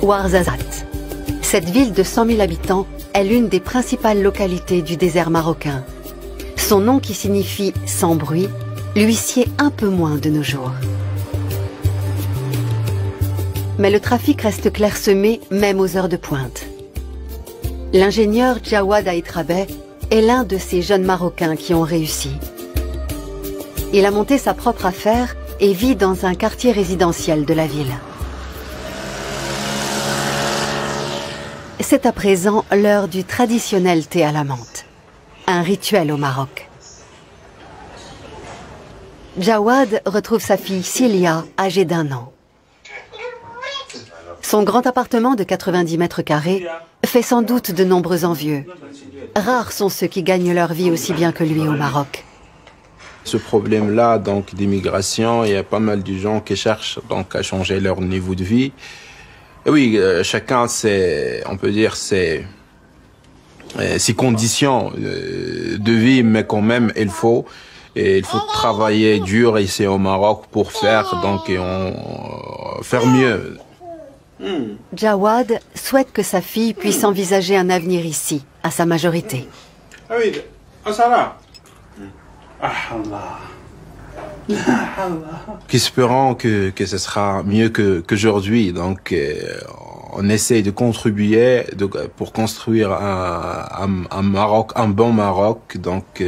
Ouarzazate. Cette ville de 100 000 habitants est l'une des principales localités du désert marocain. Son nom qui signifie « sans bruit » lui sied un peu moins de nos jours. Mais le trafic reste clairsemé même aux heures de pointe. L'ingénieur Jawad Aitrabeh est l'un de ces jeunes Marocains qui ont réussi. Il a monté sa propre affaire et vit dans un quartier résidentiel de la ville. C'est à présent l'heure du traditionnel thé à la menthe, un rituel au Maroc. Jawad retrouve sa fille Cilia, âgée d'1 an. Son grand appartement de 90 mètres carrés fait sans doute de nombreux envieux. Rares sont ceux qui gagnent leur vie aussi bien que lui au Maroc. Ce problème-là, donc d'immigration, il y a pas mal de gens qui cherchent donc à changer leur niveau de vie. Et oui, chacun on peut dire ses conditions de vie, mais quand même il faut travailler dur ici au Maroc pour faire mieux. Jawad souhaite que sa fille puisse envisager un avenir ici, à sa majorité. Ah oui, ça va. Espérons que ce sera mieux qu'aujourd'hui. Donc, on essaie de contribuer pour construire un Maroc, un bon Maroc. Donc,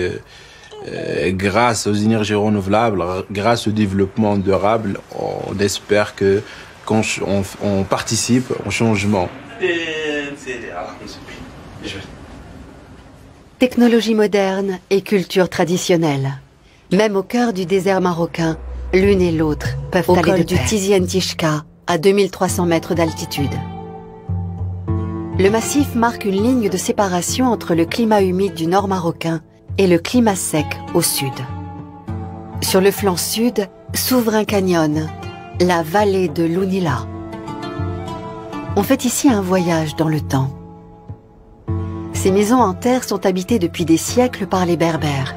grâce aux énergies renouvelables, grâce au développement durable, on espère qu'on participe au changement. Technologie moderne et culture traditionnelle. Même au cœur du désert marocain, l'une et l'autre peuvent aller du Tizi Antishka à 2300 mètres d'altitude. Le massif marque une ligne de séparation entre le climat humide du nord marocain et le climat sec au sud. Sur le flanc sud s'ouvre un canyon, la vallée de l'Ounila. On fait ici un voyage dans le temps. Ces maisons en terre sont habitées depuis des siècles par les Berbères.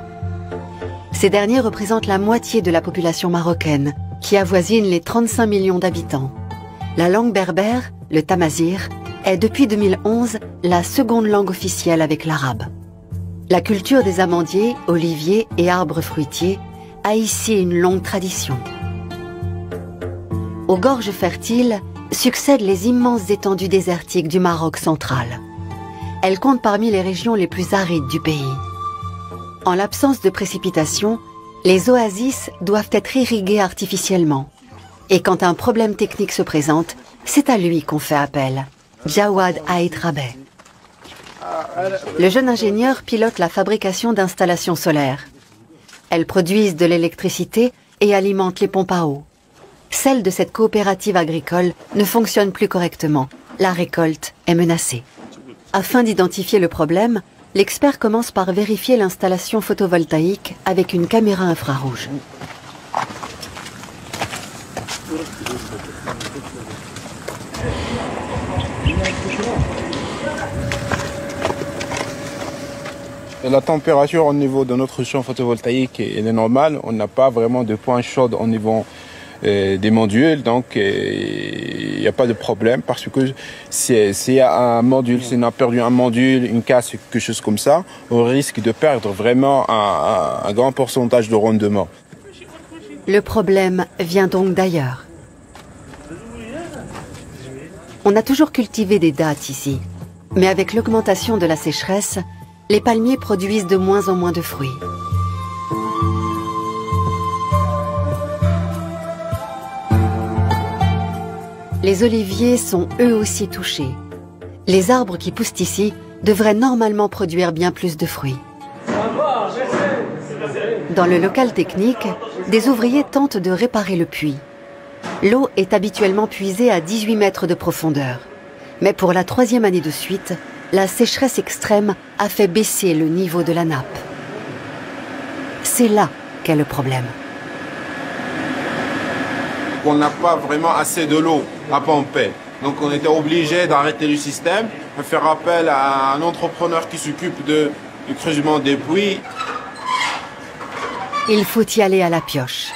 Ces derniers représentent la moitié de la population marocaine, qui avoisine les 35 millions d'habitants. La langue berbère, le tamazir, est depuis 2011 la seconde langue officielle avec l'arabe. La culture des amandiers, oliviers et arbres fruitiers a ici une longue tradition. Aux gorges fertiles succèdent les immenses étendues désertiques du Maroc central. Elles comptent parmi les régions les plus arides du pays. En l'absence de précipitations, les oasis doivent être irriguées artificiellement. Et quand un problème technique se présente, c'est à lui qu'on fait appel, Jawad Aitrabeh. Le jeune ingénieur pilote la fabrication d'installations solaires. Elles produisent de l'électricité et alimentent les pompes à eau. Celle de cette coopérative agricole ne fonctionne plus correctement. La récolte est menacée. Afin d'identifier le problème, l'expert commence par vérifier l'installation photovoltaïque avec une caméra infrarouge. La température au niveau de notre champ photovoltaïque elle est normale. On n'a pas vraiment de point chaud au niveau des modules, donc il n'y a pas de problème parce que s'il y a un module, si on a perdu un module, une casse, quelque chose comme ça, on risque de perdre vraiment un grand pourcentage de rendement. Le problème vient donc d'ailleurs. On a toujours cultivé des dattes ici, mais avec l'augmentation de la sécheresse, les palmiers produisent de moins en moins de fruits. Les oliviers sont eux aussi touchés. Les arbres qui poussent ici devraient normalement produire bien plus de fruits. Dans le local technique, des ouvriers tentent de réparer le puits. L'eau est habituellement puisée à 18 mètres de profondeur. Mais pour la 3e année de suite, la sécheresse extrême a fait baisser le niveau de la nappe. C'est là qu'est le problème. On n'a pas vraiment assez de l'eau à pomper. Donc on était obligé d'arrêter le système, de faire appel à un entrepreneur qui s'occupe du creusement des puits. Il faut y aller à la pioche.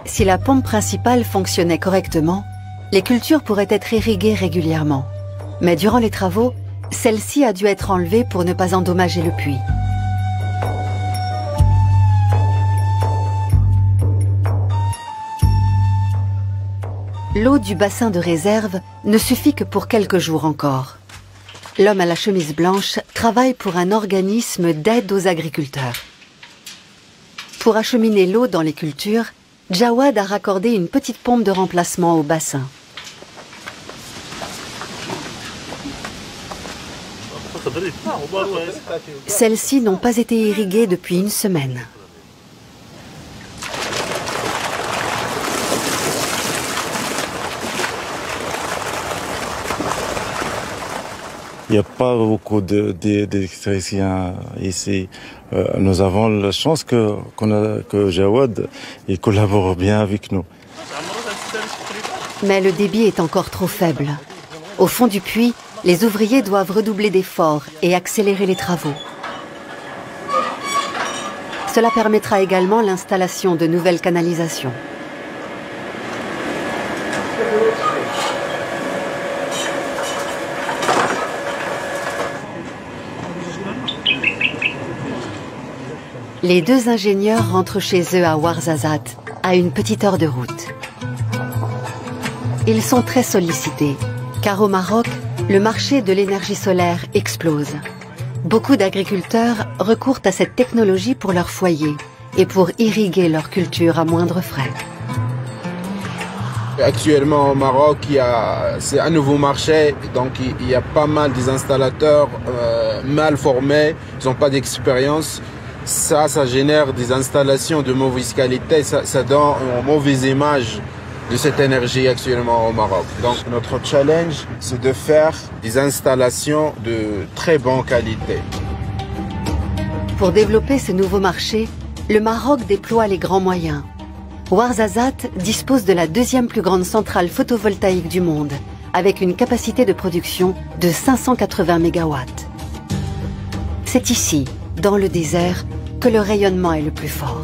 Si la pompe principale fonctionnait correctement, les cultures pourraient être irriguées régulièrement. Mais durant les travaux, celle-ci a dû être enlevée pour ne pas endommager le puits. L'eau du bassin de réserve ne suffit que pour quelques jours encore. L'homme à la chemise blanche travaille pour un organisme d'aide aux agriculteurs. Pour acheminer l'eau dans les cultures, Jawad a raccordé une petite pompe de remplacement au bassin. Celles-ci n'ont pas été irriguées depuis une semaine. Il n'y a pas beaucoup d'électriciens ici. Nous avons la chance que Jawad il collabore bien avec nous. Mais le débit est encore trop faible. Au fond du puits, les ouvriers doivent redoubler d'efforts et accélérer les travaux. Cela permettra également l'installation de nouvelles canalisations. Les deux ingénieurs rentrent chez eux à Ouarzazate, à une petite heure de route. Ils sont très sollicités, car au Maroc, le marché de l'énergie solaire explose. Beaucoup d'agriculteurs recourent à cette technologie pour leur foyer et pour irriguer leur culture à moindre frais. Actuellement au Maroc, c'est un nouveau marché, donc il y a pas mal d'installateurs mal formés, ils n'ont pas d'expérience. Ça génère des installations de mauvaise qualité, ça donne une mauvaise image de cette énergie actuellement au Maroc. Donc notre challenge, c'est de faire des installations de très bonne qualité. Pour développer ce nouveau marché, le Maroc déploie les grands moyens. Ouarzazate dispose de la deuxième plus grande centrale photovoltaïque du monde, avec une capacité de production de 580 MW. C'est ici, dans le désert, que le rayonnement est le plus fort.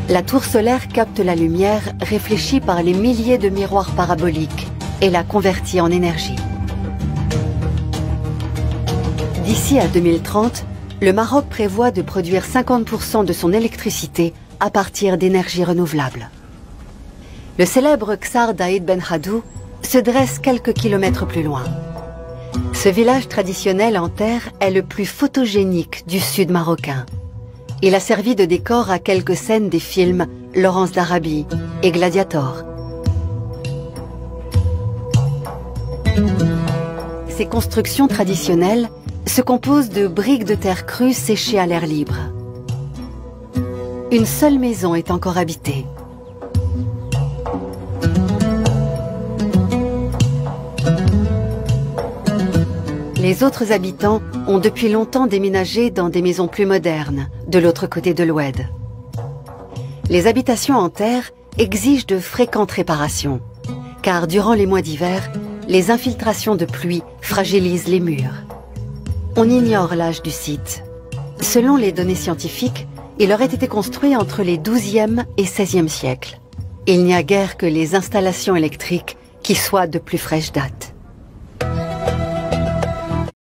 La tour solaire capte la lumière réfléchie par les milliers de miroirs paraboliques et la convertit en énergie. D'ici à 2030, le Maroc prévoit de produire 50% de son électricité à partir d'énergies renouvelables. Le célèbre Ksar d'Aïd Ben Haddou se dresse quelques kilomètres plus loin. Ce village traditionnel en terre est le plus photogénique du sud marocain. Il a servi de décor à quelques scènes des films Laurence d'Arabie et Gladiator. Ces constructions traditionnelles se composent de briques de terre crue séchées à l'air libre. Une seule maison est encore habitée. Les autres habitants ont depuis longtemps déménagé dans des maisons plus modernes, de l'autre côté de l'Oued. Les habitations en terre exigent de fréquentes réparations, car durant les mois d'hiver, les infiltrations de pluie fragilisent les murs. On ignore l'âge du site. Selon les données scientifiques, il aurait été construit entre les XIIe et XVIe siècles. Il n'y a guère que les installations électriques qui soient de plus fraîche date.